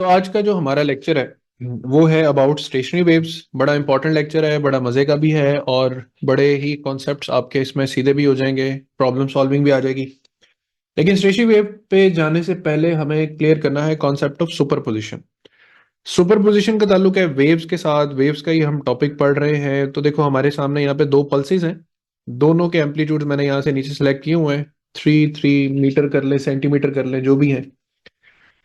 तो आज का जो हमारा लेक्चर है वो है अबाउट स्टेशनरी वेव्स। बड़ा इंपॉर्टेंट लेक्चर है, बड़ा मजे का भी है और बड़े ही कॉन्सेप्ट्स आपके इसमें सीधे भी हो जाएंगे, प्रॉब्लम सॉल्विंग भी आ जाएगी। लेकिन स्टेशनरी वेव पे जाने से पहले हमें क्लियर करना है कॉन्सेप्ट ऑफ सुपरपोजिशन। सुपरपोजिशन का ताल्लुक है वेव्स के साथ, वेव्स का ही हम टॉपिक पढ़ रहे हैं। तो देखो हमारे सामने यहाँ पे दो पल्सेस हैं, दोनों के एम्पलीट्यूड मैंने यहाँ से नीचे सेलेक्ट किए हुए हैं। 3 3 मीटर कर ले, सेंटीमीटर कर ले, जो भी है।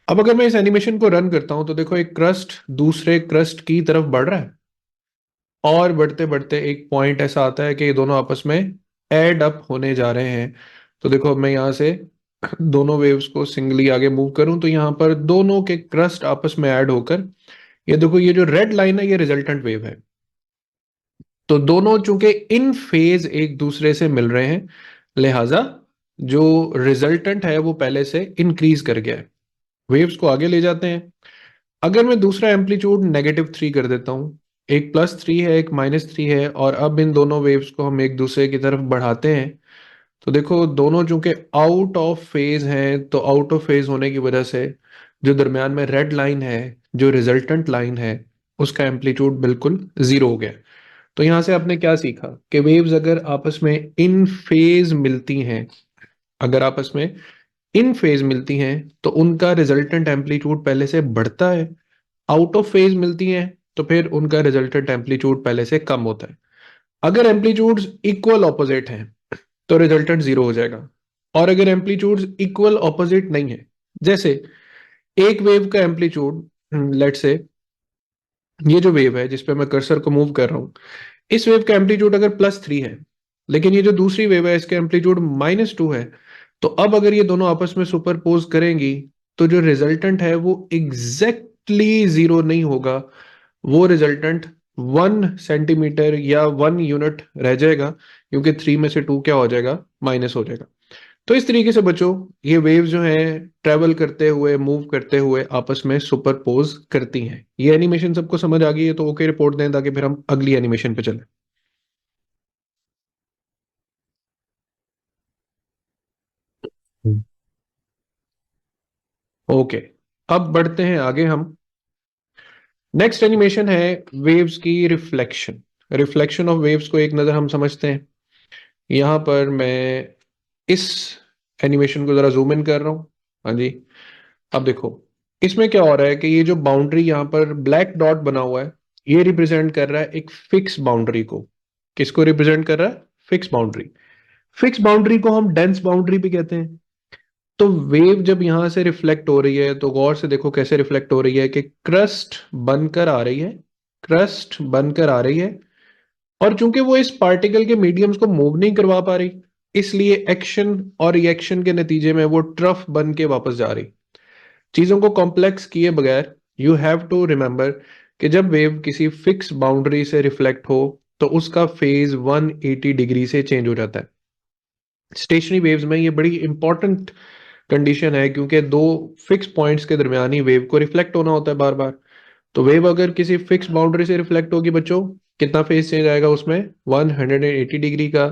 अब अगर मैं इस एनिमेशन को रन करता हूं तो देखो एक क्रस्ट दूसरे क्रस्ट की तरफ बढ़ रहा है और बढ़ते बढ़ते एक पॉइंट ऐसा आता है कि ये दोनों आपस में एड अप होने जा रहे हैं। तो देखो अब मैं यहाँ से दोनों वेव्स को सिंगली आगे मूव करूं तो यहाँ पर दोनों के क्रस्ट आपस में ऐड होकर ये देखो, ये जो रेड लाइन है ये रिजल्टेंट वेव है। तो दोनों चूंकि इन फेज एक दूसरे से मिल रहे हैं, लिहाजा जो रिजल्टेंट है वो पहले से इंक्रीज कर गया है। वेव्स को आगे ले जाते हैं। अगर मैं दूसरा एम्पलीट्यूड -3 कर देता हूँ, एक +3 है एक -3 है, और अब इन दोनों वेव्स को हम एक दूसरे की तरफ बढ़ाते हैं तो देखो दोनों चूंकि आउट ऑफ फेज हैं, तो आउट ऑफ फेज होने की वजह से जो दरमियान में रेड लाइन है, जो रिजल्टेंट लाइन है, उसका एम्पलीट्यूड बिल्कुल जीरो हो गया। तो यहां से आपने क्या सीखा कि वेव्स अगर आपस में इन फेज मिलती हैं, अगर आपस में इन फेज मिलती हैं तो उनका रिजल्टेंट एम्पलीट्यूड पहले से बढ़ता है। आउट ऑफ फेज मिलती हैं तो फिर उनका रिजल्टेंट एम्पलीट्यूड पहले से कम होता है। अगर एम्पलीट्यूड्स इक्वल ऑपोजिट हैं तो रिजल्टेंट जीरो हो जाएगा। और अगर एम्पलीट्यूड्स इक्वल ऑपोजिट नहीं है, जैसे एक वेव का एम्पलीट्यूड, लेट से ये जो वेव है जिस पे मैं कर्सर को मूव कर रहा हूं, इस वेव का एम्पलीट्यूड अगर +3 है, लेकिन ये जो दूसरी वेव है इसका एम्पलीट्यूड -2 है, तो अब अगर ये दोनों आपस में सुपरपोज करेंगी तो जो रिजल्टेंट है वो एग्जैक्टली जीरो नहीं होगा। वो रिजल्टेंट 1 सेंटीमीटर या 1 यूनिट रह जाएगा, क्योंकि 3 में से 2 क्या हो जाएगा, माइनस हो जाएगा। तो इस तरीके से बच्चों ये वेव जो है ट्रेवल करते हुए, मूव करते हुए आपस में सुपरपोज करती हैं। ये एनिमेशन सबको समझ आ गई है तो ओके रिपोर्ट दें ताकि फिर हम अगली एनिमेशन पे चलें। ओके, अब बढ़ते हैं आगे हम। नेक्स्ट एनिमेशन है वेव्स की रिफ्लेक्शन। रिफ्लेक्शन ऑफ वेव्स को एक नज़र हम समझते हैं। यहां पर मैं इस एनिमेशन को जरा जूम इन कर रहा हूं। हाँ जी, अब देखो इसमें क्या हो रहा है कि ये जो बाउंड्री यहाँ पर ब्लैक डॉट बना हुआ है, ये रिप्रेजेंट कर रहा है एक फिक्स बाउंड्री को। किसको रिप्रेजेंट कर रहा है? Fix boundary. फिक्स बाउंड्री को हम डेंस बाउंड्री भी कहते हैं। तो वेव जब यहां से रिफ्लेक्ट हो रही है तो गौर से देखो कैसे रिफ्लेक्ट हो रही है कि क्रस्ट बनकर आ रही है, क्रस्ट बनकर आ रही है। और चूंकि वो इस पार्टिकल के मीडियम्स को मूव नहीं करवा पा रही, इसलिए एक्शन और रिएक्शन के नतीजे में वो ट्रफ बन के वापस जा रही। चीजों को कॉम्प्लेक्स किए बगैर यू हैव टू रिमेंबर कि जब वेव किसी फिक्स बाउंड्री से रिफ्लेक्ट हो तो उसका फेज 180 डिग्री से चेंज हो जाता है। स्टेशनरी वेव्स में ये बड़ी इंपॉर्टेंट कंडीशन है, क्योंकि दो फिक्स पॉइंट्स के दरमियान ही वेव को रिफ्लेक्ट होना होता है बार बार। तो वेव अगर किसी फिक्स बाउंड्री से रिफ्लेक्ट होगी बच्चों, कितना फेज चेंज आएगा उसमें? 180 डिग्री का।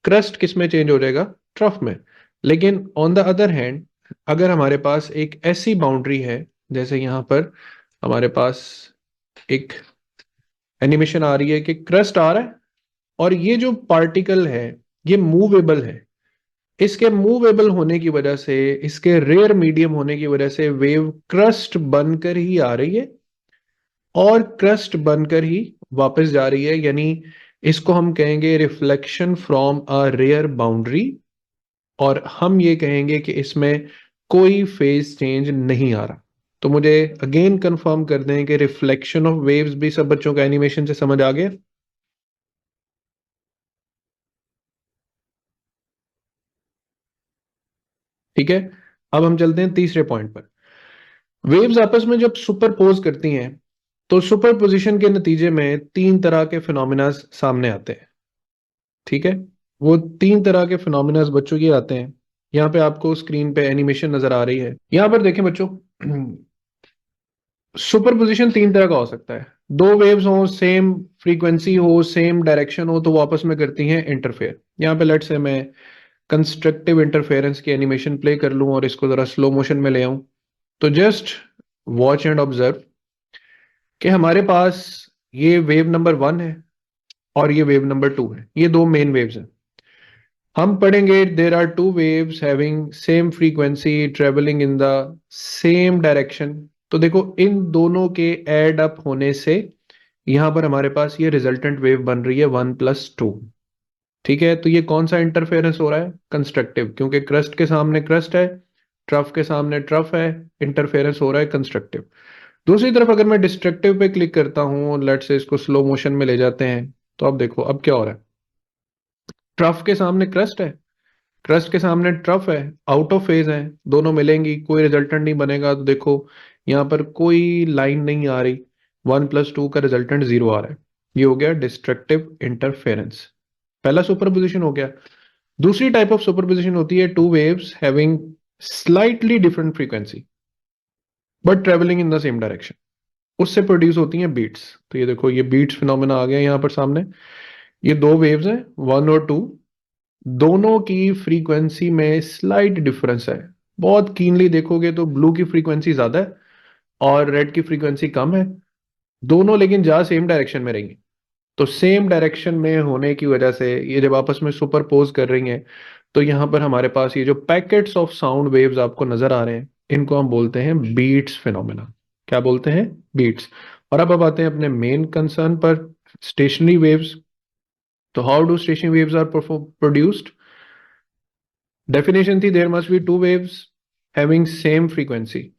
क्रस्ट किस में चेंज हो जाएगा? ट्रफ में। लेकिन ऑन द अदर हैंड, अगर हमारे पास एक ऐसी बाउंड्री है, जैसे यहां पर हमारे पास एक एनिमेशन आ रही है कि क्रस्ट आ रहा है और ये जो पार्टिकल है ये मूवेबल है। इसके मूवेबल होने की वजह से, इसके रेयर मीडियम होने की वजह से वेव क्रस्ट बनकर ही आ रही है और क्रस्ट बनकर ही वापस जा रही है। यानी इसको हम कहेंगे reflection from a rare boundary, और हम ये कहेंगे कि इसमें कोई फेज चेंज नहीं आ रहा। तो मुझे अगेन कंफर्म कर दें कि रिफ्लेक्शन ऑफ वेव्स भी सब बच्चों का एनिमेशन से समझ आ गया। ठीक है, अब हम चलते हैं तीसरे पॉइंट पर। वेव्स आपस में जब सुपरपोज करती हैं तो सुपरपोजिशन के नतीजे में 3 तरह के फिनोमिना सामने आते हैं। ठीक है, वो 3 तरह के फिनोमिना बच्चों ये आते हैं। यहाँ पे आपको स्क्रीन पे एनिमेशन नजर आ रही है, यहाँ पर देखें बच्चों। सुपरपोजिशन 3 तरह का हो सकता है। दो वेव्स हो, सेम फ्रीक्वेंसी हो, सेम डायरेक्शन हो, तो वो आपस में करती हैं इंटरफेयर। यहाँ पे लेट से मैं कंस्ट्रक्टिव इंटरफेरेंस की एनिमेशन प्ले कर लूं और इसको जरा स्लो मोशन में ले आऊं। तो जस्ट वॉच एंड ऑब्जर्व कि हमारे पास ये वेव नंबर 1 है और ये वेव नंबर 2 है, ये दो मेन वेव्स हैं। हम पढ़ेंगे there are two waves having same frequency travelling in the same direction. तो देखो इन दोनों के एड अप होने से यहां पर हमारे पास ये रिजल्टेंट वेव बन रही है 1+2। ठीक है, तो ये कौन सा इंटरफेरेंस हो रहा है? कंस्ट्रक्टिव, क्योंकि क्रस्ट के सामने क्रस्ट है, ट्रफ के सामने ट्रफ है, इंटरफेरेंस हो रहा है कंस्ट्रक्टिव। दूसरी तरफ अगर मैं डिस्ट्रक्टिव पे क्लिक करता हूं, लेट से इसको स्लो मोशन में ले जाते हैं, तो अब देखो अब क्या हो रहा है। ट्रफ के सामने क्रस्ट है, क्रस्ट के सामने ट्रफ है, आउट ऑफ फेज है, दोनों मिलेंगी कोई रिजल्टेंट नहीं बनेगा। तो देखो यहाँ पर कोई लाइन नहीं आ रही, 1+2 का रिजल्टेंट 0 आ रहा है। ये हो गया डिस्ट्रक्टिव इंटरफेरेंस, पहला सुपरपोजिशन हो गया। दूसरी टाइप ऑफ सुपरपोजिशन होती है to waves having slightly different frequency but travelling in the same direction, उससे प्रोड्यूस होती हैं बीट्स। तो ये देखो ये बीट्स फिनोमेना आ गया यहाँ पर सामने। ये दो वेव्स हैं 1 और 2, दोनों की फ्रीक्वेंसी में स्लाइट डिफरेंस है। बहुत कीनली देखोगे तो ब्लू की फ्रीक्वेंसी ज्यादा है और रेड की फ्रीक्वेंसी कम है, दोनों लेकिन जा सेम डायरेक्शन में रहेंगी। तो सेम डायरेक्शन में होने की वजह से ये जब आपस में सुपरपोज कर रही हैं, तो यहाँ पर हमारे पास ये जो पैकेट्स ऑफ साउंड वेव्स आपको नजर आ रहे हैं, इनको हम बोलते हैं बीट्स फिनोमेना। क्या बोलते हैं? बीट्स। और अब आते हैं अपने मेन कंसर्न पर, स्टेशनरी वेव्स। तो how do stationary waves are produced? Definition थी there must be two waves having same frequency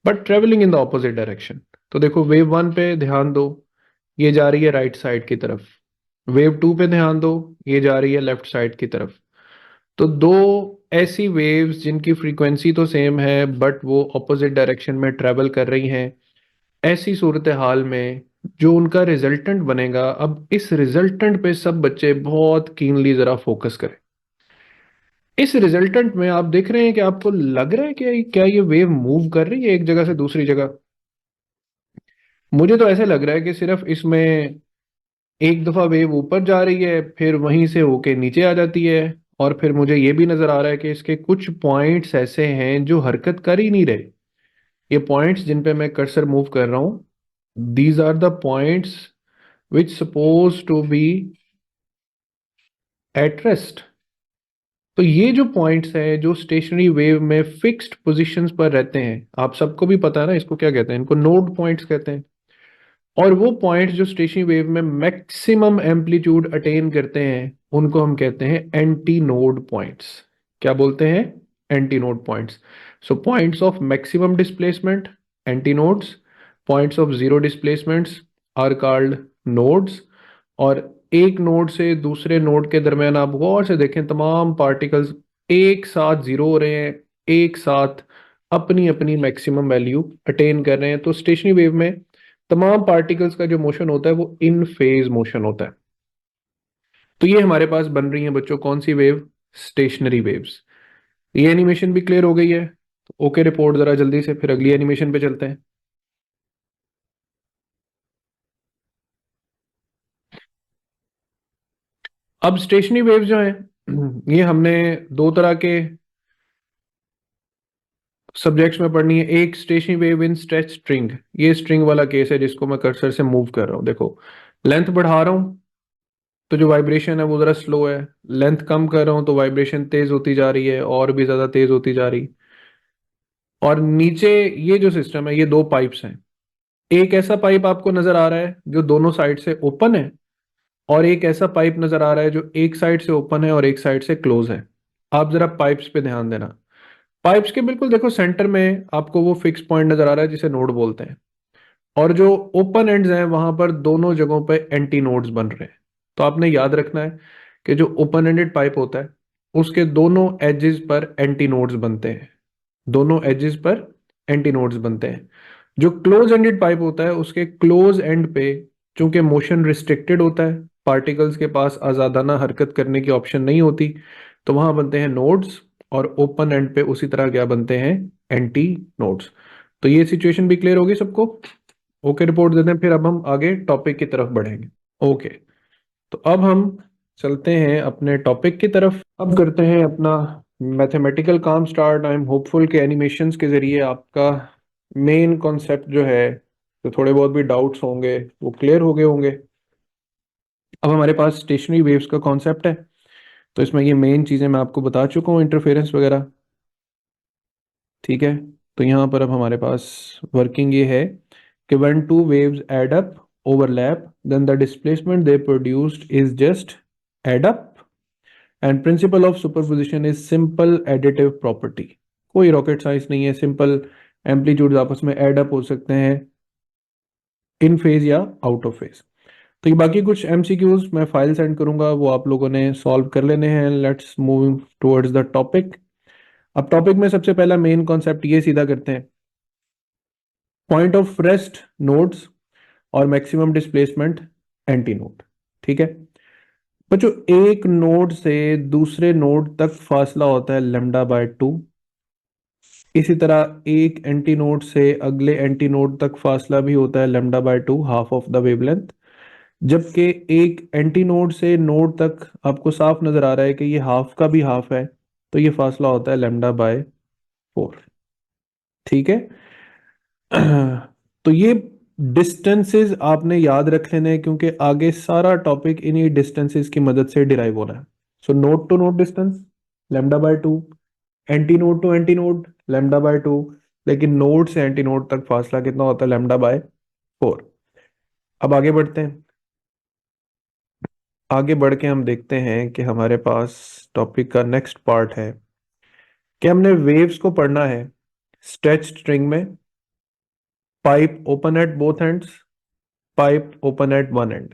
but travelling in the opposite direction. तो देखो वेव 1 पे ध्यान दो, ये जा रही है राइट साइड की तरफ। वेव 2 पे ध्यान दो, ये जा रही है लेफ्ट साइड की तरफ। तो दो ऐसी वेव्स जिनकी फ्रीक्वेंसी तो सेम है बट वो ऑपोजिट डायरेक्शन में ट्रेवल कर रही हैं, ऐसी सूरत हाल में जो उनका रिजल्टेंट बनेगा, अब इस रिजल्टेंट पे सब बच्चे बहुत कीनली जरा फोकस करें। इस रिजल्टेंट में आप देख रहे हैं कि आपको लग रहा है कि क्या ये वेव मूव कर रही है एक जगह से दूसरी जगह? मुझे तो ऐसे लग रहा है कि सिर्फ इसमें एक दफा वेव ऊपर जा रही है, फिर वहीं से होके नीचे आ जाती है, और फिर मुझे ये भी नजर आ रहा है कि इसके कुछ पॉइंट्स ऐसे हैं जो हरकत कर ही नहीं रहे। ये पॉइंट्स जिन पे मैं कर्सर मूव कर रहा हूं, these are the points which suppose to be at rest. तो ये जो पॉइंट्स हैं जो स्टेशनरी वेव में फिक्स्ड पोजीशंस पर रहते हैं, आप सबको भी पता है ना इसको क्या कहते हैं, इनको नोड पॉइंट्स कहते हैं। और वो पॉइंट्स जो स्टेशनरी वेव में मैक्सिमम एम्पलीट्यूड अटेन करते हैं, उनको हम कहते हैं एंटी नोड पॉइंट्स। क्या बोलते हैं? Anti node points. So points of maximum displacement anti nodes, points of zero displacements are called nodes. और एक नोड से दूसरे नोड के दरमियान आप गौर से देखें, तमाम पार्टिकल्स एक साथ जीरो हो रहे हैं, एक साथ अपनी अपनी मैक्सिमम वैल्यू अटेन कर रहे हैं। तो स्टेशनरी वेव में तमाम पार्टिकल्स का जो मोशन होता है वो इन फेज मोशन होता है। तो ये हमारे पास बन रही है बच्चों कौन सी वेव? Stationery waves. ये एनिमेशन भी क्लियर हो गई है? तो ओके रिपोर्ट जरा जल्दी से, फिर अगली एनिमेशन पे चलते हैं। अब स्टेशनरी वेव जो है ये हमने दो तरह के सब्जेक्ट्स में पढ़नी है। एक stationary wave in stretch string, ये स्ट्रिंग वाला केस है जिसको मैं कर्सर से मूव कर रहा हूं। देखो लेंथ बढ़ा रहा हूं तो जो वाइब्रेशन है वो जरा स्लो है, लेंथ कम कर रहा हूं तो वाइब्रेशन तेज होती जा रही है, और भी ज्यादा तेज होती जा रही। और नीचे ये जो सिस्टम है, ये दो पाइप्स हैं। एक ऐसा पाइप आपको नजर आ रहा है जो दोनों साइड से ओपन है, और एक ऐसा पाइप नजर आ रहा है जो एक साइड से ओपन है और एक साइड से क्लोज है। आप जरा पाइप्स पे ध्यान देना। पाइप्स के बिल्कुल देखो सेंटर में आपको वो फिक्स पॉइंट नजर आ रहा है जिसे नोड बोलते हैं, और जो ओपन एंड्स हैं वहां पर दोनों जगहों पे एंटी नोड्स बन रहे हैं। तो आपने याद रखना है कि जो ओपन एंडेड पाइप होता है उसके दोनों एजेस पर एंटी नोड्स बनते हैं, दोनों एजेस पर एंटी नोड्स बनते हैं। जो क्लोज एंडेड पाइप होता है उसके क्लोज एंड पे चूंकि मोशन रिस्ट्रिक्टेड होता है, पार्टिकल्स के पास आजादाना हरकत करने की ऑप्शन नहीं होती, तो वहां बनते हैं नोड्स, और ओपन एंड पे उसी तरह क्या बनते हैं? Anti nodes. तो ये सिचुएशन भी क्लियर होगी सबको? ओके रिपोर्ट देते हैं, फिर अब हम आगे टॉपिक की तरफ बढ़ेंगे। ओके, तो अब हम चलते हैं अपने टॉपिक की तरफ। अब करते हैं अपना मैथमेटिकल काम स्टार्ट। आई एम होपफुल के एनिमेशंस के जरिए आपका मेन कॉन्सेप्ट जो है, तो थोड़े बहुत भी डाउट्स होंगे वो क्लियर हो गए होंगे। अब हमारे पास स्टेशनरी वेव्स का कॉन्सेप्ट है, तो इसमें ये मेन चीज़ें मैं आपको बता चुका हूँ, इंटरफेरेंस वगैरह। ठीक है, तो यहाँ पर अब हमारे पास वर्किंग ये है कि when two waves add up, overlap, then the displacement they produced is just add up, and principle of superposition is simple additive property। कोई रॉकेट साइंस नहीं है, सिंपल एम्पलीट्यूड आपस में एड अप हो सकते हैं इन फेज या आउट ऑफ फेज। तो ये बाकी कुछ एमसीक्यूज मैं फाइल सेंड करूंगा, वो आप लोगों ने सॉल्व कर लेने हैं। Let's move towards the topic. अब टॉपिक में सबसे पहला मेन कॉन्सेप्ट ये सीधा करते हैं, पॉइंट ऑफ रेस्ट नोड्स और मैक्सिमम डिस्प्लेसमेंट एंटी नोड। ठीक है बच्चों, एक नोड से दूसरे नोड तक फासला होता है लेमडा बाय 2। इसी तरह एक एंटी नोड से अगले एंटी नोड तक फासला भी होता है lambda by 2, half of the wavelength. जबकि एक एंटी नोड से नोड तक आपको साफ नजर आ रहा है कि ये हाफ का भी हाफ है, तो ये फासला होता है लेमडा बाय 4। ठीक है तो ये डिस्टेंसेस आपने याद रख लेने हैं, क्योंकि आगे सारा टॉपिक इन्हीं डिस्टेंसेस की मदद से डिराइव होना है। So node to node distance lambda by 2, antinode to antinode lambda by 2, लेकिन नोड से एंटी नोड तक फासला कितना होता है, लेमडा बाय 4। अब आगे बढ़ते हैं। आगे बढ़ के हम देखते हैं कि हमारे पास टॉपिक का नेक्स्ट पार्ट है कि हमने वेव्स को पढ़ना है स्ट्रेच स्ट्रिंग में, pipe open at both ends, pipe open at one and.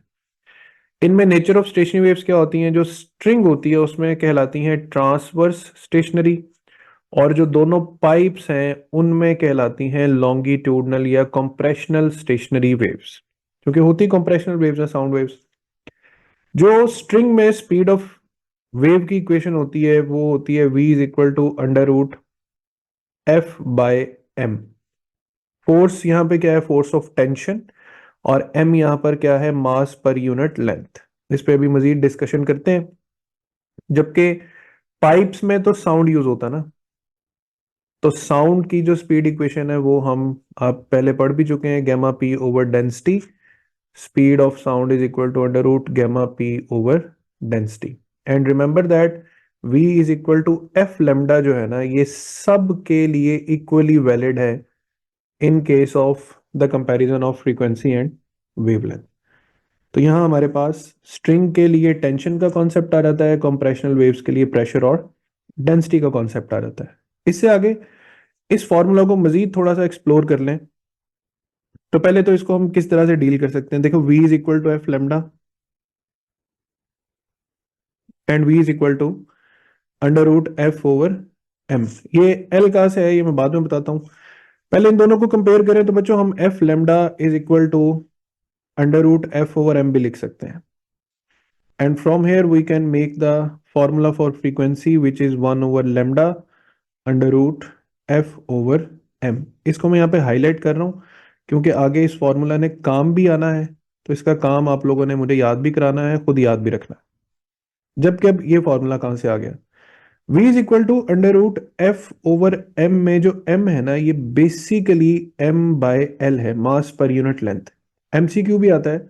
इनमें नेचर ऑफ स्टेशनरी वेव्स क्या होती हैं, जो स्ट्रिंग होती है उसमें कहलाती हैं ट्रांसवर्स स्टेशनरी, और जो दोनों पाइप्स हैं उनमें कहलाती हैं लॉन्गिट्यूडनल या कंप्रेशनल स्टेशनरी वेव्स, क्योंकि होती कंप्रेशनल वेव्स है साउंड वेव्स। जो स्ट्रिंग में स्पीड ऑफ वेव की इक्वेशन होती है वो होती है v is equal to under root F by M. Force यहाँ पे क्या है, फोर्स ऑफ टेंशन, और m यहाँ पर क्या है, मास पर यूनिट लेंथ। इस पे अभी मजीद डिस्कशन करते हैं। जबकि पाइप्स में तो साउंड यूज होता है ना, तो साउंड की जो स्पीड इक्वेशन है वो हम आप पहले पढ़ भी चुके हैं, gamma P over density, speed of sound is equal to under root gamma P over density. And remember that v is equal to F lambda जो है ना, ये सब के लिए इक्वली वैलिड है in case of the comparison of frequency and wavelength. तो यहां हमारे पास स्ट्रिंग के लिए टेंशन का कॉन्सेप्ट आ जाता है, कंप्रेशनल वेव्स के लिए प्रेशर और डेंसिटी का कॉन्सेप्ट आ जाता है। इससे आगे इस फॉर्मूला को मजीद थोड़ा सा एक्सप्लोर कर लें, तो पहले तो इसको हम किस तरह से डील कर सकते हैं। देखो v is equal to F lambda and v is equal to under root F over M. ये एल कहाँ से है ये मैं बाद में बताता हूँ, पहले इन दोनों को कंपेयर करें तो बच्चों हम F lambda is equal to under root F over M भी लिख सकते हैं। And from here we can make the formula for frequency which is one over lambda under root F over M. इसको मैं यहाँ पे हाईलाइट कर रहा हूँ क्योंकि आगे इस फॉर्मूला ने काम भी आना है, तो इसका काम आप लोगों ने मुझे याद भी कराना है, खुद याद भी रखना है। जबकि अब ये फॉर्मूला कहाँ से आ गया, v is equal to under root F over M में जो m है ना, ये बेसिकली m बाय एल है, मास पर यूनिट लेंथ। एमसीक्यू भी आता है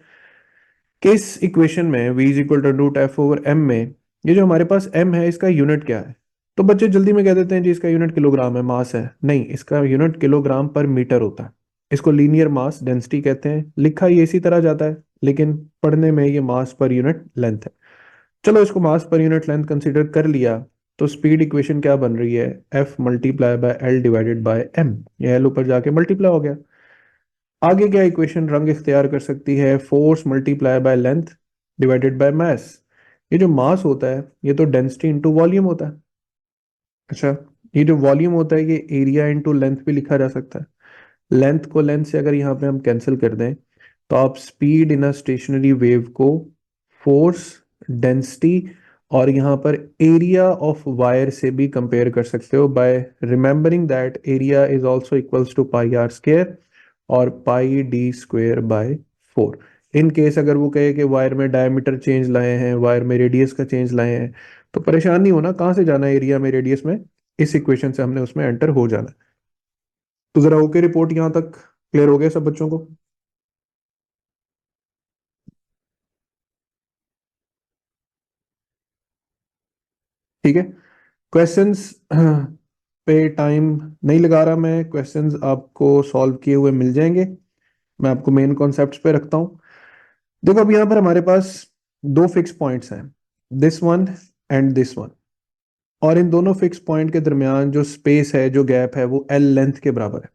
कि इस इक्वेशन में v is equal to root F over M में ये जो हमारे पास m है इसका यूनिट क्या है। तो बच्चे जल्दी में कह देते हैं जी इसका यूनिट किलोग्राम है, मास है। नहीं, इसका यूनिट किलोग्राम पर मीटर होता है। इसको लीनियर मास डेंसिटी कहते हैं, लिखा ये इसी तरह जाता है लेकिन पढ़ने में ये मास पर यूनिट लेंथ है। चलो इसको मास पर यूनिट लेंथ कंसीडर कर लिया, तो स्पीड इक्वेशन क्या बन रही है, F multiply by L divided by M. ये एल ऊपर जाके मल्टीप्लाई हो गया। आगे क्या इक्वेशन रंग इख्तियार कर सकती है, force multiply by length divided by mass. ये जो मास होता है ये तो डेंसिटी इंटू वॉल्यूम होता है। अच्छा, ये जो वॉल्यूम होता है ये एरिया इंटू लेंथ भी लिखा जा सकता है। लेंथ को लेंथ से अगर यहाँ पे हम कैंसिल कर दें तो आप speed in a stationary wave को फोर्स, डेंसिटी और यहाँ पर एरिया ऑफ वायर से भी कंपेयर कर सकते हो by remembering that area is also equals to pi r square और pi d square by 4। In case अगर वो कहे कि वायर में डायमीटर चेंज लाए हैं, वायर में रेडियस का चेंज लाए हैं, तो परेशान नहीं होना कहाँ से जाना है एरिया में रेडियस में, इस इक्वेशन से हमने उसमें एंटर हो जाना है। तो जरा ओके रिपोर्ट यहां तक क्लियर हो गया सब बच्चों को? ठीक है। क्वेश्चंस पे टाइम नहीं लगा रहा मैं, क्वेश्चंस आपको सॉल्व किए हुए मिल जाएंगे। मैं आपको मेन कॉन्सेप्ट्स पे रखता हूँ। देखो अब यहाँ पर हमारे पास दो फिक्स पॉइंट्स हैं, this one and this one, और इन दोनों फिक्स पॉइंट के दरमियान जो स्पेस है, जो गैप है, वो एल लेंथ के बराबर है।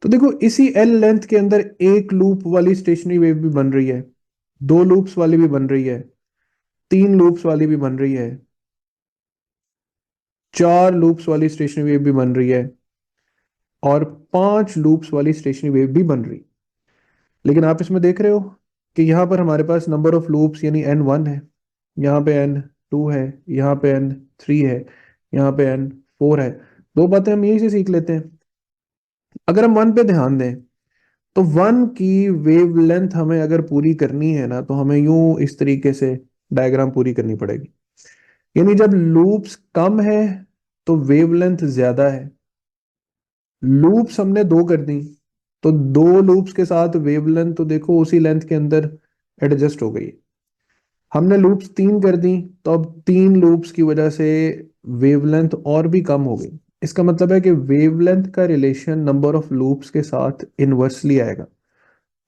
तो देखो इसी एल लेंथ के अंदर एक लूप वाली स्टेशनरी वेव भी बन रही है, दो लूप्स वाली भी बन रही है, तीन लूप्स वाली भी बन रही है, चार लूप्स वाली स्टेशनरी वेव भी बन रही है, और पांच लूप्स वाली स्टेशनरी वेव भी बन रही। लेकिन आप इसमें देख रहे हो कि यहाँ पर हमारे पास नंबर ऑफ लूप्स यानी एन वन है, यहाँ पे एन टू है, यहाँ पे एन थ्री है, यहाँ पे एन फोर है। दो बातें हम यही से सीख लेते हैं। अगर हम वन पे ध्यान दें तो वन की वेवलेंथ हमें अगर पूरी करनी है ना, तो हमें यूं इस तरीके से डायग्राम पूरी करनी पड़ेगी। यानी जब लूप्स कम है तो वेवलेंथ ज्यादा है। लूप्स हमने दो कर दी, तो दो लूप्स के साथ वेवलेंथ तो देखो उसी लेंथ के अंदर एडजस्ट हो गई। हमने लूप्स तीन कर दी, तो अब तीन लूप्स की वजह से वेवलेंथ और भी कम हो गई। इसका मतलब है कि वेवलेंथ का रिलेशन नंबर ऑफ लूप्स के साथ इनवर्सली आएगा।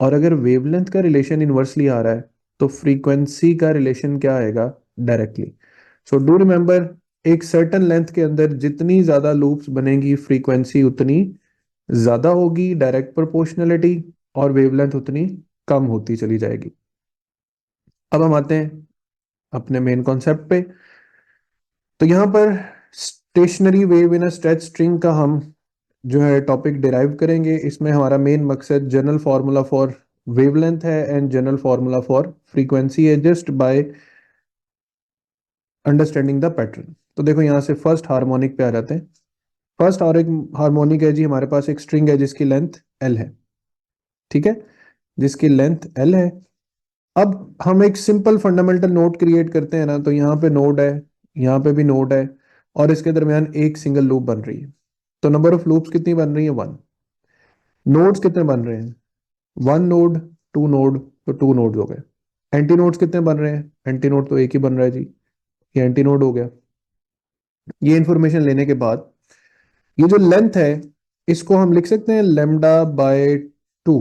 और अगर वेवलेंथ का रिलेशन इनवर्सली आ रहा है तो फ्रीक्वेंसी का रिलेशन क्या आएगा? डायरेक्टली। सो डू रिमेंबर, एक सर्टेन लेंथ के अंदर जितनी ज्यादा लूप्स बनेगी फ्रीक्वेंसी उतनी ज्यादा होगी, डायरेक्ट प्रोपोर्शनलिटी, और वेवलेंथ उतनी कम होती चली जाएगी। अब हम आते हैं अपने मेन कॉन्सेप्ट पे। तो यहां पर stationary wave in a stretch string का हम जो है टॉपिक डिराइव करेंगे। इसमें हमारा मेन मकसद जनरल फार्मूला फॉर वेवलेंथ है and general formula for frequency है, just by understanding the pattern. तो देखो यहां से फर्स्ट हार्मोनिक पे आ जाते हैं। फर्स्ट और एक हार्मोनिक है जी, हमारे पास एक स्ट्रिंग है जिसकी लेंथ एल है। ठीक है, जिसकी लेंथ एल है। अब हम एक सिंपल फंडामेंटल नोड क्रिएट करते हैं ना, तो यहाँ पे नोड है, यहाँ पे भी नोड है, और इसके दरमियान एक सिंगल लूप बन रही है। तो नंबर ऑफ लूप्स कितनी बन रही है? वन। नोड्स कितने बन रहे हैं? वन नोड, टू नोड, तो टू नोड्स हो गए। एंटी नोड्स कितने बन रहे हैं? एंटी नोड तो एक ही बन रहा है जी, ये एंटी नोड हो गया। ये इंफॉर्मेशन लेने के बाद ये जो लेंथ है इसको हम लिख सकते हैं लेमडा बाय टू,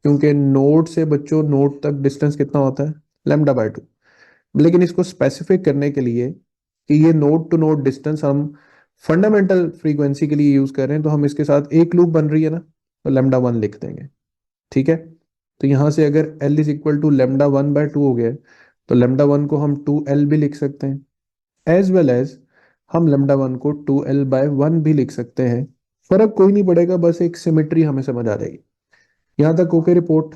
क्योंकि नोड से बच्चों नोड तक डिस्टेंस कितना होता है? Lambda by to. लेकिन इसको स्पेसिफिक करने के लिए कि ये नोड टू नोड डिस्टेंस हम फंडामेंटल फ्रीक्वेंसी के लिए यूज कर रहे हैं, तो हम इसके साथ एक लूप बन रही है ना, तो लेमडा वन लिख देंगे। ठीक है, तो यहां से अगर L is equal to lambda one by two हो गया, तो लेमडा वन को हम टू एल भी लिख सकते हैं, एज वेल एज हम लेमडा वन को टू एल बाय वन भी लिख सकते हैं। फर्क कोई नहीं पड़ेगा, बस एक सिमेट्री हमें समझ आ जाएगी। यहां तक ओके रिपोर्ट?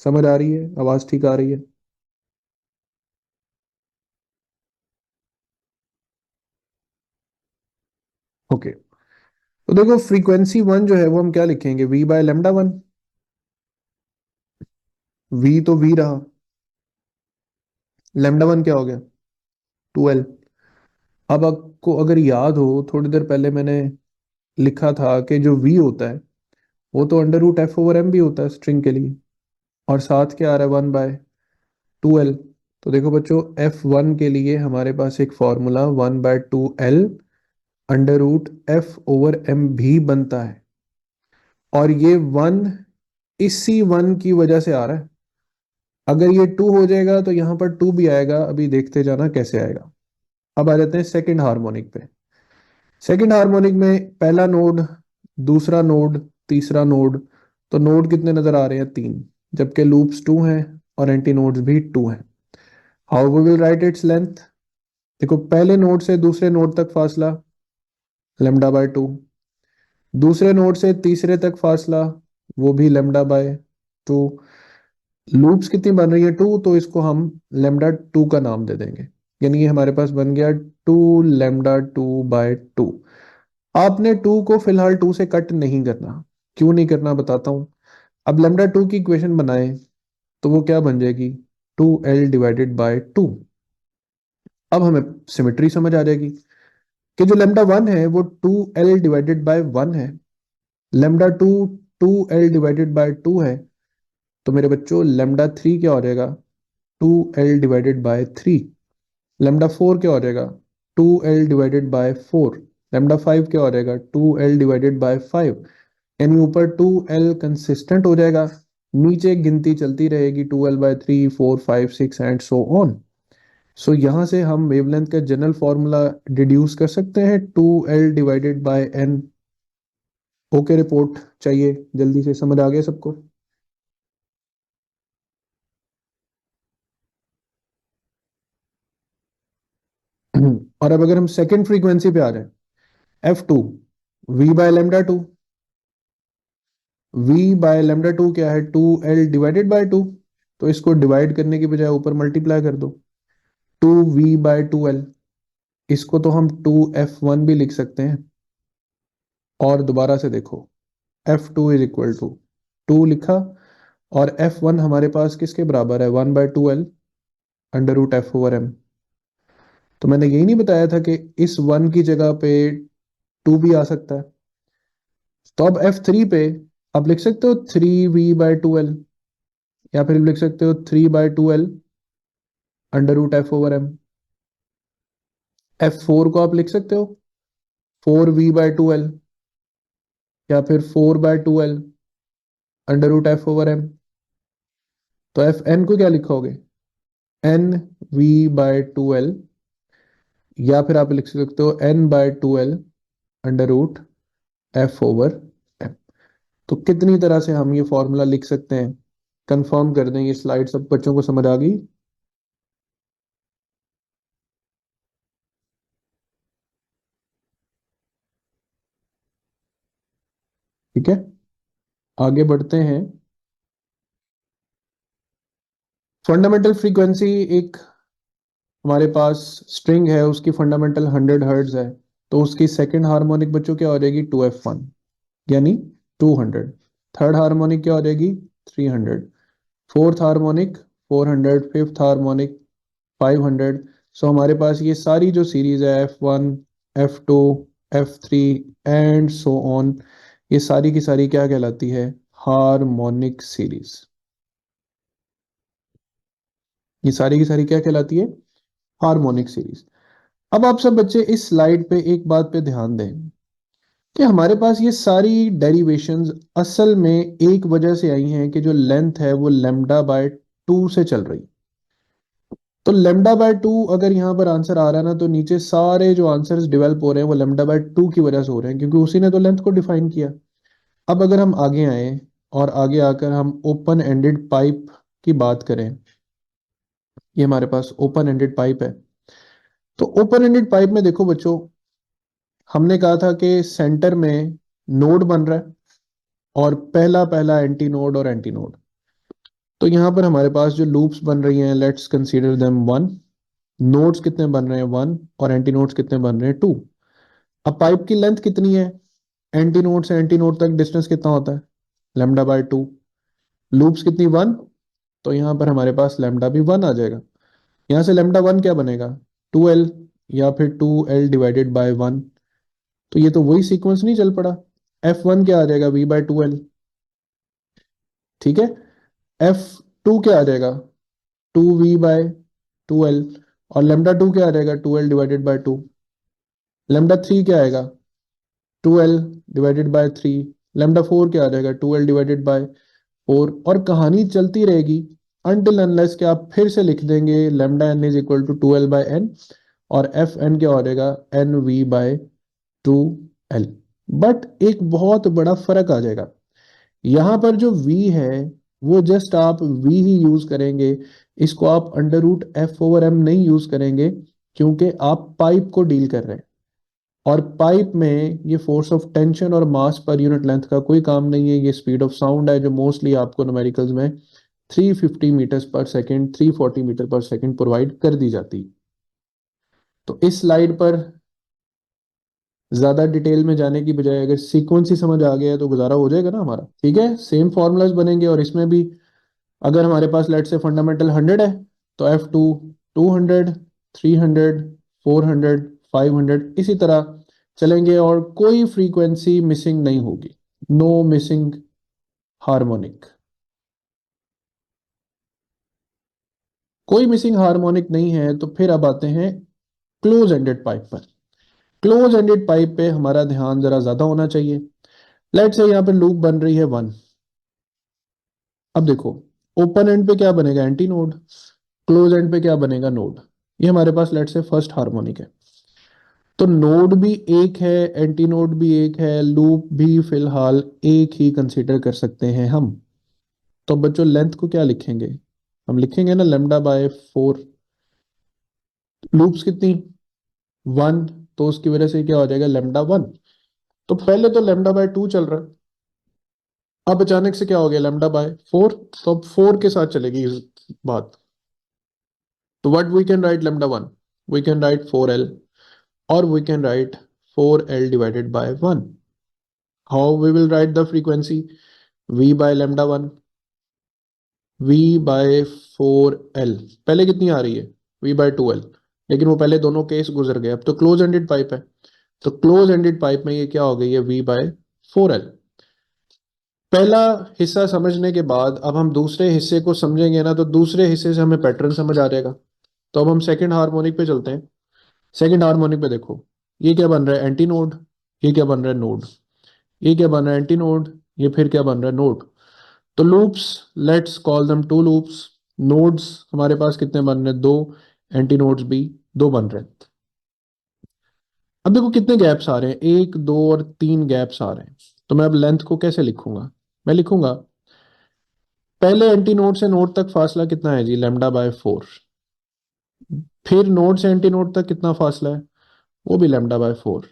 समझ आ रही है? आवाज ठीक आ रही है? ओके। तो देखो फ्रीक्वेंसी वन जो है वो हम क्या लिखेंगे? V by lambda one. V तो वी रहा, लेमडा वन क्या हो गया? Two L. अब आपको अगर याद हो, थोड़ी देर पहले मैंने लिखा था कि जो वी होता है वो तो under root F over M भी होता है स्ट्रिंग के लिए, और साथ क्या आ रहा है? One by two L. तो देखो बच्चों, एफ वन के लिए हमारे पास एक formula one by two L under root F over M भी बनता है, और ये वन इसी वन की वजह से आ रहा है। अगर ये टू हो जाएगा तो यहाँ पर टू भी आएगा, अभी देखते जाना कैसे आएगा। अब आ जाते हैं सेकंड हार्मोनिक पे। सेकंड हार्मोनिक में पहला नोड, दूसरा नोड, तीसरा नोड, तो नोड कितने नजर आ रहे हैं? तीन, जबकि लूप्स टू हैं और एंटी नोड्स भी टू हैं। How we will write its length? देखो पहले नोड से दूसरे नोड तक फासला लेमडा बाय टू, दूसरे नोड से तीसरे तक फासला वो भी लेमडा बाय टू। लूप्स कितनी बन रही है? टू, तो इसको हम लेमडा टू का नाम दे देंगे। यानी ये हमारे पास बन गया two lambda two by two. आपने टू को फिलहाल टू से कट नहीं करना। क्यों नहीं करना बताता हूं। अब लेमडा टू की इक्वेशन बनाए तो वो क्या बन जाएगी? Two L divided by two. अब हमें सिमेट्री समझ आ जाएगी कि जो लेमडा वन है वो two L divided by one है, lambda two 2L divided by 2 है, तो मेरे बच्चों लेमडा 3 क्या हो जाएगा? 2L divided bye 3। लेमडा 4 क्या हो जाएगा? 2L divided bye 4। लेमडा 5 क्या हो जाएगा? 2L divided bye 5। यानी ऊपर 2L कंसिस्टेंट हो जाएगा, नीचे गिनती चलती रहेगी 2L by 3, 4, 5, 6 and so on. So यहां से हम वेवलेंथ का जनरल फॉर्मूला डिड्यूस कर सकते हैं, 2L divided bye n। Okay, report चाहिए जल्दी से, समझ आ गया सबको? और अब अगर हम सेकेंड फ्रीक्वेंसी पे आ जाए, F2, V by lambda two. V by lambda two क्या है? 2L divided by 2। तो इसको डिवाइड करने की बजाय ऊपर मल्टीप्लाई कर दो, 2V/2L। इसको तो हम 2F1 भी लिख सकते हैं। और दोबारा से देखो, F2 इज इक्वल टू 2 लिखा, और F1 हमारे पास किसके बराबर है? 1/2L √F/m। तो मैंने यही नहीं बताया था कि इस 1 की जगह पे 2 भी आ सकता है? तो अब F3 पे आप लिख सकते हो 3V/2L, या फिर लिख सकते हो 3/2L √F/m। F4 को आप लिख सकते हो 4V/2L, या फिर 4/2L √F/m। तो Fn को क्या लिखोगे? NV/2L, या फिर आप लिख सकते हो N/2L √F/m। तो कितनी तरह से हम ये फॉर्मूला लिख सकते हैं, कंफर्म कर दें। ये स्लाइड सब बच्चों को समझ आ गई? ठीक है, आगे बढ़ते हैं। फंडामेंटल फ्रीक्वेंसी, एक हमारे पास स्ट्रिंग है, उसकी फंडामेंटल 100 हर्ट्ज है, तो उसकी सेकंड हार्मोनिक बच्चों क्या हो जाएगी? 2F1, यानी 200। थर्ड हार्मोनिक क्या हो जाएगी? 300। Fourth harmonic 400। Fifth harmonic 500। सो हमारे पास ये सारी जो सीरीज है, F1, F2, F3 and so on, ये सारी की सारी क्या कहलाती है? Harmonic series. ये सारी की सारी क्या कहलाती है? Harmonic series. अब आप सब बच्चे इस स्लाइड पे एक बात पे ध्यान दें कि हमारे पास ये सारी डेरिवेशंस असल में एक वजह से आई हैं कि जो लेंथ है वो λ/2 से चल रही। तो λ/2 अगर यहाँ पर आंसर आ रहा है ना, तो नीचे सारे जो आंसर्स डेवलप हो रहे हैं वो λ/2 की वजह से हो रहे हैं, क्योंकि उसी ने तो लेंथ को डिफाइन किया। अब अगर हम आगे आए और आगे आकर हम ओपन एंडेड पाइप की बात करें, ये हमारे पास ओपन एंडेड पाइप है। तो ओपन एंडेड पाइप में देखो बच्चों, हमने कहा था कि सेंटर में नोड बन रहा है, और पहला पहला एंटी नोड और एंटी नोड। तो यहाँ पर हमारे पास जो लूप्स बन रही हैं, लेट्स कंसीडर देम 1। नोड्स कितने बन रहे हैं? 1। और एंटी नोड्स कितने बन रहे हैं? 2। अब पाइप की लेंथ कितनी है? एंटी नोड से एंटी नोड तक डिस्टेंस कितना होता है? λ/2। लूप्स कितनी? 1। तो यहाँ पर हमारे पास लैम्डा भी 1 आ जाएगा। यहाँ से λ1 क्या बनेगा? 2L, या फिर 2L डिवाइडेड बाय 1। तो ये तो वही सीक्वेंस नहीं चल पड़ा? F1 क्या आ जाएगा? V/2L। ठीक है, F2 क्या आ जाएगा? 2V/2L। और λ2 क्या आ जाएगा? 2L divided by 2। λ3 क्या आएगा? 2L divided bye 3। λ4 क्या आ जाएगा? 2L divided bye 4। और कहानी चलती रहेगी अनटिल अनलेस कि आप फिर से लिख देंगे λn is equal to 2L/n, और Fn क्या हो जाएगा? NV/2L। बट एक बहुत बड़ा फर्क आ जाएगा। यहाँ पर जो V है वो जस्ट आप V ही यूज करेंगे, इसको आप √F/m नहीं यूज करेंगे, क्योंकि आप पाइप को डील कर रहे हैं। और पाइप में ये फोर्स ऑफ टेंशन और मास पर यूनिट लेंथ का कोई काम नहीं है, ये स्पीड ऑफ साउंड है जो मोस्टली आपको न्यूमेरिकल्स में 350 मीटर्स पर सेकेंड, 340 मीटर पर सेकेंड प्रोवाइड कर दी जाती है। तो इस स्लाइड पर ज्यादा डिटेल में जाने की बजाय अगर सीक्वेंस ही समझ आ गया है तो गुजारा हो जाएगा ना हमारा। ठीक है, सेम फॉर्मूलाज बनेंगे, और इसमें भी अगर हमारे पास लेट से फंडामेंटल 100 है, तो F2 200, 300, 400, 500 इसी तरह चलेंगे, और कोई फ्रीक्वेंसी मिसिंग नहीं होगी। नो मिसिंग हार्मोनिक, कोई मिसिंग हार्मोनिक नहीं है, तो फिर अब आते हैं क्लोज एंडेड पाइप पर। क्लोज एंडेड पाइप पे हमारा ध्यान जरा ज्यादा होना चाहिए। लेट्स से यहाँ पे लूप बन रही है 1। अब देखो, ओपन एंड पे क्या बनेगा, एंटी नोड। क्लोज एंड पे क्या बनेगा, नोड। ये हमारे पास लेट्स से फर्स्ट हार्मोनिक है। तो नोड भी एक है, एंटी नोड भी एक है, लूप भी फिलहाल एक ही कंसीडर कर सकते हैं हम। तो बच्चों लेंथ को क्या लिखेंगे, हम लिखेंगे ना लेमडा बाय 4। लूप्स कितनी, 1, तो उसकी वजह से क्या हो जाएगा, लेमडा 1। तो पहले तो लेमडा बाय 2 चल रहा है, अब अचानक से क्या हो गया, लेमडा बाय 4। तो अब 4 के साथ चलेगी इस बात। तो what we can write, lambda 1 we can write 4l, और we can write 4l divided by 1। How we will write the frequency, v by lambda 1, v by 4l। पहले कितनी आ रही है, v बाय 2l, लेकिन वो पहले दोनों केस गुजर गए, अब तो क्लोज एंडेड पाइप है। तो क्लोज एंडेड पाइप में ये क्या हो गई है, v बाय 4l। पहला हिस्सा समझने के बाद अब हम दूसरे हिस्से को समझेंगे ना, तो दूसरे हिस्से से हमें पैटर्न समझ आ जाएगा। तो अब हम सेकंड हार्मोनिक पे चलते हैं। सेकंड हार्मोनिक पे देखो, ये क्या बन रहा है, एंटी नोड। ये क्या बन रहा है, नोड। ये क्या बन रहा है, एंटी नोड। ये फिर क्या बन रहा है, नोड। तो loops, let's call them to loops. Nodes हमारे पास कितने बन रहे हैं, दो। एंटी नोड्स भी दो बन रहे हैं। अब देखो कितने गैप्स आ रहे हैं, 1, 2 और 3 गैप्स आ रहे हैं। तो मैं अब लेंथ को कैसे लिखूंगा, मैं लिखूंगा पहले एंटी नोड से नोड तक फासला कितना है जी, लेमडा बाय 4। फिर नोड से एंटी नोड तक कितना फासला है, वो भी लेमडा बाय 4।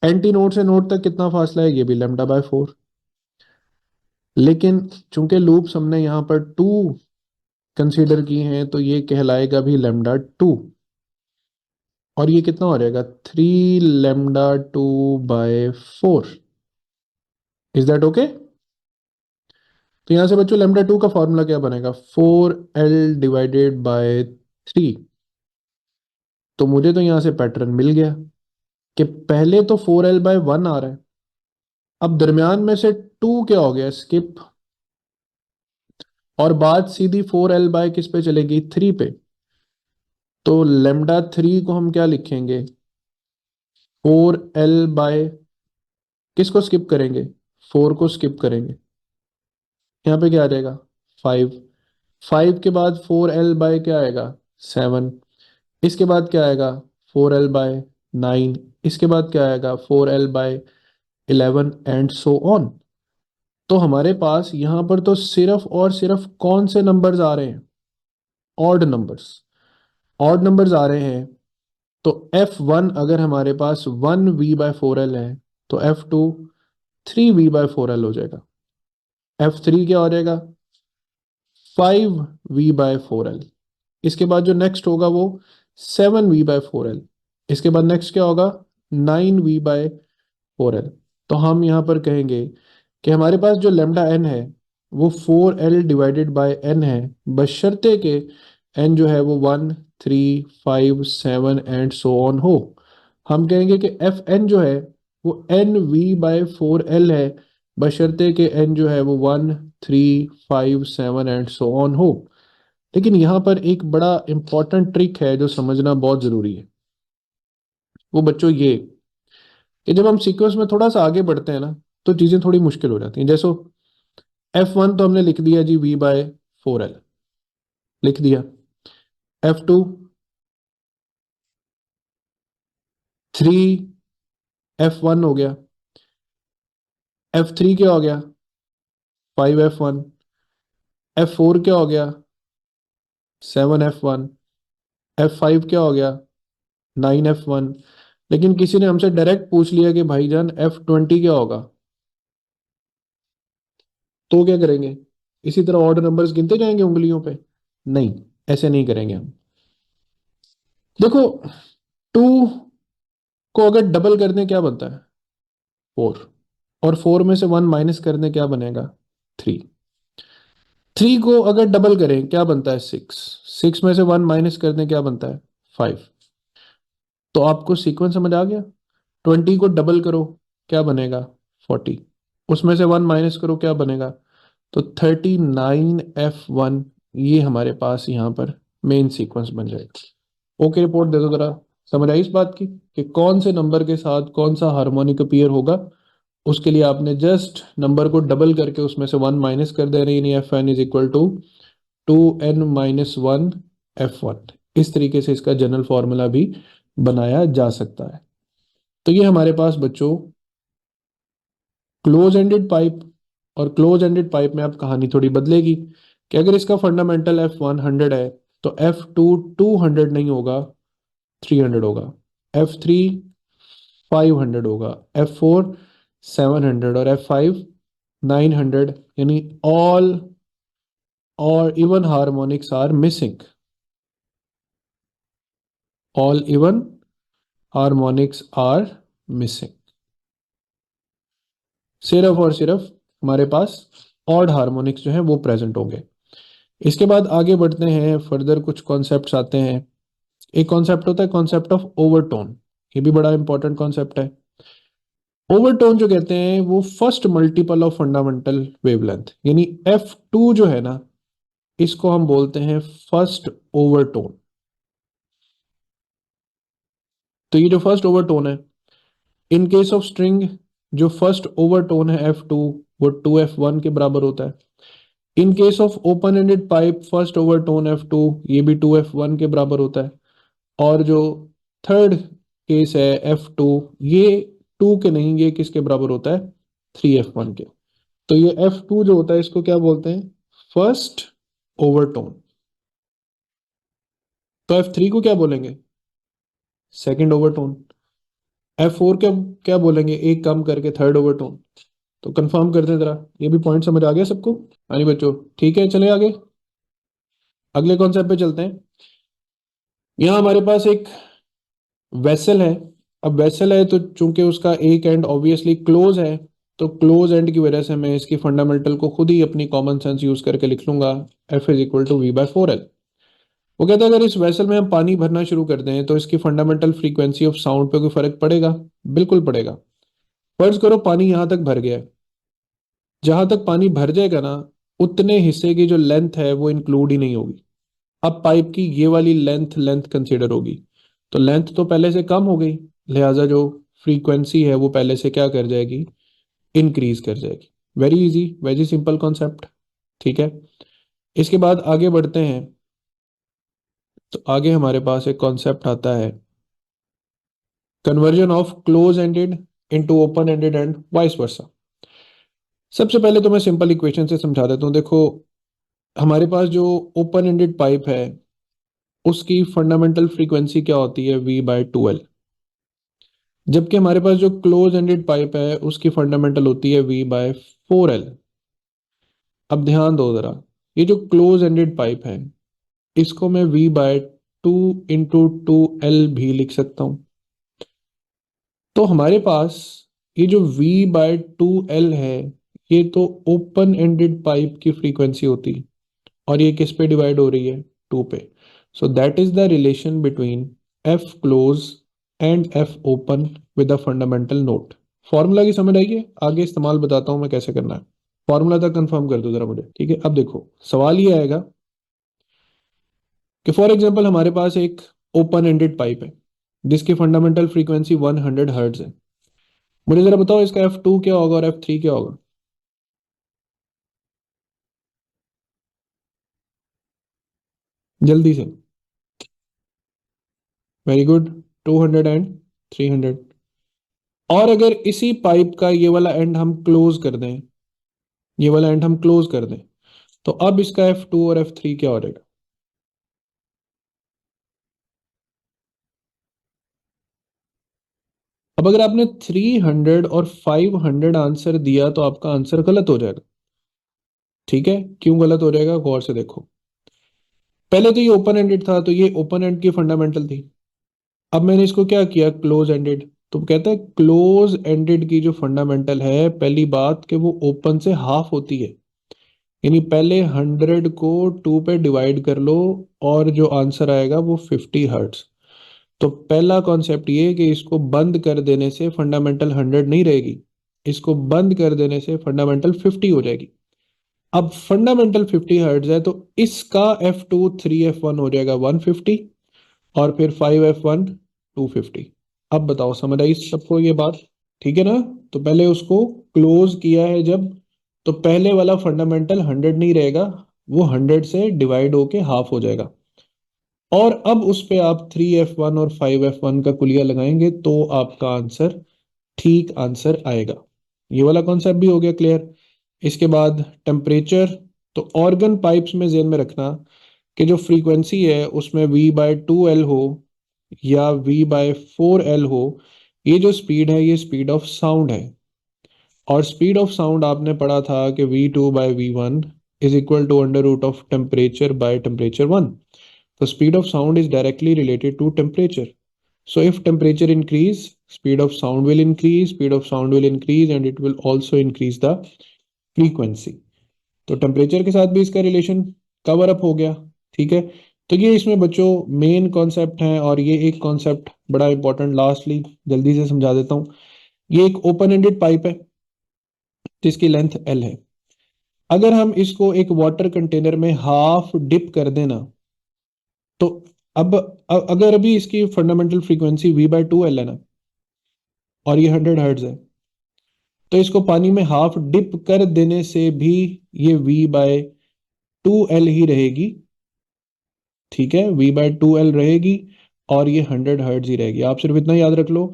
एंटी नोड से नोड तक कितना फासला है, ये भी लेमडा बाय 4। लेकिन चूंकि लूप्स हमने यहाँ पर 2 कंसीडर की हैं, तो ये कहलाएगा भी लेमडा 2। और ये कितना हो जाएगा, 3 lambda 2 by 4। Is that okay. तो यहां से बच्चों लेमडा 2 का फॉर्मूला क्या बनेगा, 4l डिवाइडेड बाय 3। तो मुझे तो यहां से पैटर्न मिल गया कि पहले तो 4l/1 आ रहा है, अब दरमियान में से 2 क्या हो गया, स्किप। और बात सीधी 4l/ किस पे चलेगी, 3 पे। तो लेमडा 3 को हम क्या लिखेंगे, 4l/, किसको स्किप करेंगे, 4 को स्किप करेंगे। यहाँ पे क्या आ जाएगा, 5। 5 के बाद 4l/ क्या आएगा, 7। इसके बाद क्या आएगा, 4l/9। इसके बाद क्या आएगा, 4l/11 एंड सो ऑन। तो हमारे पास यहां पर तो सिर्फ और सिर्फ कौन से नंबर्स आ रहे हैं, ऑड नंबर्स। ऑड नंबर्स आ रहे हैं। तो F1 अगर हमारे पास 1v/4l है, तो F2 3v/4l हो जाएगा। F3 क्या हो जाएगा, 5v/4l। इसके बाद जो नेक्स्ट होगा वो 7v/4l। इसके बाद नेक्स्ट क्या होगा, 9v/4l। तो हम यहाँ पर कहेंगे कि हमारे पास जो लेमडा एन है वो 4l/n है, बशर्ते के n जो है वो 1, 3, 5, 7 एंड सो ऑन हो। हम कहेंगे कि एफ एन जो है वो NV/4l है, बशर्ते के n जो है वो 1, 3, 5, 7 एंड सो ऑन हो। लेकिन यहाँ पर एक बड़ा इंपॉर्टेंट ट्रिक है जो समझना बहुत जरूरी है। वो बच्चों ये कि जब हम सीक्वेंस में थोड़ा सा आगे बढ़ते हैं ना, तो चीजें थोड़ी मुश्किल हो जाती हैं। जैसे F1 तो हमने लिख दिया जी v/4l, लिख दिया। F2 3f1 हो गया। F3 क्या हो गया, 5f1। F4 क्या हो गया, 7f1। F5 क्या हो गया, 9f1। लेकिन किसी ने हमसे डायरेक्ट पूछ लिया कि भाईजान F20 क्या होगा, तो क्या करेंगे, इसी तरह ऑर्डर नंबर्स गिनते जाएंगे उंगलियों पे, नहीं, ऐसे नहीं करेंगे हम। देखो, 2 को अगर डबल कर दें क्या बनता है, 4। और 4 में से 1 माइनस कर दें क्या बनेगा, 3। 3 को अगर डबल करें क्या बनता है, 6। 6 में से 1 माइनस कर दें क्या बनता है, 5। तो आपको सीक्वेंस समझ आ गया। 20 को डबल करो क्या बनेगा, 40। उसमें से 1 माइनस करो, क्या बनेगा? तो 39F1 ये हमारे पास यहाँ पर मेन सीक्वेंस बन जाएगा। ओके, रिपोर्ट दे दो जरा। समझ आई इस बात की कि कौन से नंबर के साथ कौन सा हार्मोनिक अपीयर होगा? उसके लिए आपने जस्ट नंबर को डबल करके उसमें से 1 माइनस कर दे रही, यानी Fn is equal to 2n-1 F1। इस तरीके से इसका जनरल फॉर्मूला भी बनाया जा सकता है। तो ये हमारे पास बच्चों क्लोज एंडेड पाइप, और क्लोज एंडेड पाइप में अब कहानी थोड़ी बदलेगी कि अगर इसका फंडामेंटल F1 100 है तो F2 200 नहीं होगा, 300 होगा। F3 500 होगा, F4 700 और F5 900, यानी ऑल और even harmonics are missing. All even harmonics are missing. सिर्फ और सिर्फ हमारे पास ऑड हार्मोनिक्स जो है वो प्रेजेंट होंगे। इसके बाद आगे बढ़ते हैं, फर्दर कुछ कॉन्सेप्ट्स आते हैं। एक कॉन्सेप्ट होता है कॉन्सेप्ट ऑफ ओवरटोन। ये भी बड़ा इंपॉर्टेंट कॉन्सेप्ट है। ओवरटोन जो कहते हैं वो first multiple of fundamental wavelength, यानी F2 जो है ना, इसको हम बोलते हैं फर्स्ट ओवरटोन। तो ये जो फर्स्ट ओवरटोन है, इन केस ऑफ स्ट्रिंग जो फर्स्ट ओवरटोन है F2 वो 2F1 के बराबर होता है। In case of open ended pipe first overtone F2 ये भी 2F1 के बराबर होता है। और जो थर्ड केस है F2, ये 2 के नहीं, ये किसके बराबर होता है? 3F1 के। तो ये F2 जो होता है इसको क्या बोलते हैं? First overtone. तो F3 को क्या बोलेंगे? Second overtone. F4 क्या क्या बोलेंगे? एक कम करके थर्ड ओवरटोन। तो कंफर्म करते हैं जरा, ये भी पॉइंट समझ आ गया सबको? हाँ जी बच्चों, ठीक है, चले आगे अगले कॉन्सेप्ट पे चलते हैं। यहाँ हमारे पास एक वेसल है। अब वेसल है तो चूंकि उसका एक एंड ऑब्वियसली क्लोज है, तो क्लोज एंड की वजह से मैं इसकी फंडामेंटल को खुद ही अपनी कॉमन सेंस यूज करके लिख लूंगा, F is equal to V/4L। वो कहता है अगर इस वेसल में हम पानी भरना शुरू कर दें तो इसकी फंडामेंटल फ्रीक्वेंसी ऑफ साउंड पे कोई फर्क पड़ेगा? बिल्कुल पड़ेगा। फर्ज करो पानी यहां तक भर गया है। जहां तक पानी भर जाएगा ना, उतने हिस्से की जो लेंथ है वो इंक्लूड ही नहीं होगी। अब पाइप की ये वाली लेंथ लेंथ कंसीडर होगी, तो लेंथ तो पहले से कम हो गई, लिहाजा जो फ्रीक्वेंसी है वो पहले से क्या कर जाएगी? इंक्रीज कर जाएगी। Very easy, very simple concept. ठीक है, इसके बाद आगे बढ़ते हैं। तो आगे हमारे पास एक कॉन्सेप्ट आता है conversion of close ended into open ended and vice versa. सबसे पहले तो मैं सिंपल इक्वेशन से समझा देता हूँ। देखो, हमारे पास जो ओपन एंडेड पाइप है उसकी फंडामेंटल फ्रीक्वेंसी क्या होती है? V/2L। जबकि हमारे पास जो क्लोज एंडेड पाइप है उसकी फंडामेंटल होती है V/4L। अब ध्यान दो जरा, ये जो क्लोज एंडेड पाइप है इसको मैं V/2 × 2L भी लिख सकता हूं। तो हमारे पास ये जो V/2L है ये तो ओपन एंडेड पाइप की फ्रीक्वेंसी होती है, और ये किस पे डिवाइड हो रही है? 2 पे। So that is the relation between F close and F open with a fundamental note. Formula की समझ आई है? आगे इस्तेमाल बताता हूं मैं कैसे करना है। फॉर्मूला तक कंफर्म कर दो जरा मुझे, ठीक है? अब देखो, सवाल ये आएगा कि फॉर एग्जांपल हमारे पास एक ओपन एंडेड पाइप है जिसकी फंडामेंटल फ्रीक्वेंसी 100 हर्ट्ज है। मुझे जरा बताओ इसका F2 क्या होगा और F3 क्या होगा? जल्दी से। Very good, 200 and 300। और अगर इसी पाइप का ये वाला एंड हम क्लोज कर दें, ये वाला एंड हम क्लोज कर दें, तो अब इसका F2 और F3 क्या हो जाएगा? अब अगर आपने 300 और 500 आंसर दिया तो आपका आंसर गलत हो जाएगा। ठीक है, क्यों गलत हो जाएगा? गौर से देखो। पहले तो ये ओपन एंडेड था, तो ये ओपन एंड की फंडामेंटल थी। अब मैंने इसको क्या किया? Close ended. तो कहता है क्लोज एंडेड की जो फंडामेंटल है, पहली बात कि वो ओपन से हाफ होती है, यानी पहले 100 को 2 पे डिवाइड कर लो और जो आंसर आएगा वो 50 हर्ट्ज। तो पहला कॉन्सेप्ट ये कि इसको बंद कर देने से फंडामेंटल 100 नहीं रहेगी, इसको बंद कर देने से फंडामेंटल 50 हो जाएगी। अब फंडामेंटल 50 हर्ट्ज है तो इसका F2 3F1 हो जाएगा 150 और फिर 5F1 250। अब बताओ समराइज सबको ये बात, ठीक है ना? तो पहले उसको क्लोज किया है जब, तो पहले वाला फंडामेंटल 100 नहीं रहेगा, वो 100 से डिवाइड होके हाफ हो जाएगा। और अब उस पे आप 3F1 और 5F1 का कुलिया लगाएंगे तो आपका आंसर ठीक आंसर आएगा। ये वाला कॉन्सेप्ट भी हो गया क्लियर। इसके बाद टेम्परेचर, तो ऑर्गन पाइप्स में जेन में रखना कि जो फ्रीक्वेंसी है उसमें V/2L हो या V/4L हो, ये जो स्पीड है ये स्पीड ऑफ साउंड है। और स्पीड ऑफ साउंड आपने पढ़ा था कि V2/V1 is equal to under root of temperature by temperature 1। तो speed of sound is directly related to temperature. So if temperature increase, speed of sound will increase, speed of sound will increase and it will also increase the frequency। तो temperature के साथ भी इसका relation cover up हो गया, ठीक है। तो ये इसमें बच्चों मेन कॉन्सेप्ट हैं। और ये एक कॉन्सेप्ट बड़ा इंपॉर्टेंट लास्टली जल्दी से समझा देता हूँ। ये एक ओपन एंडेड पाइप है जिसकी लेंथ L है। अगर हम इसको एक वाटर कंटेनर में हाफ डिप कर देना, तो अब अगर अभी इसकी फंडामेंटल फ्रीक्वेंसी V/2L है ना, और ये 100 हर्ट्ज है, तो इसको पानी में हाफ डिप कर देने से भी ये V/2L ही रहेगी, ठीक है, V/2L रहेगी। और ये 100 हर्ट्ज ही रहेगी। आप सिर्फ इतना याद रख लो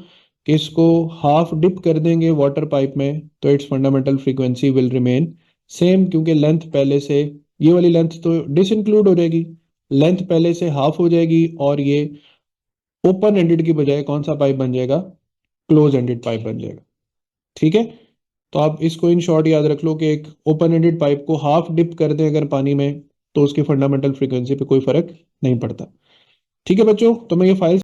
कि इसको हाफ डिप कर देंगे वाटर पाइप में तो its fundamental frequency will remain same, क्योंकि लेंथ पहले से, ये वाली लेंथ तो डिसइंक्लूड हो जाएगी, लेंथ पहले से हाफ हो जाएगी। और ये ओपन एंडेड की बजाय कौन सा पाइप बन जाएगा? क्लोज एंडेड पाइप बन जाएगा, ठीक है। तो आप इसको इन शॉर्ट याद रख लो कि एक ओपन एंडेड पाइप को हाफ डिप कर दें अगर पानी में, तो उसकी फंडामेंटल फ्रीक्वेंसी पे कोई फर्क नहीं पड़ता। ठीक है बच्चों, तो मैं ये फाइल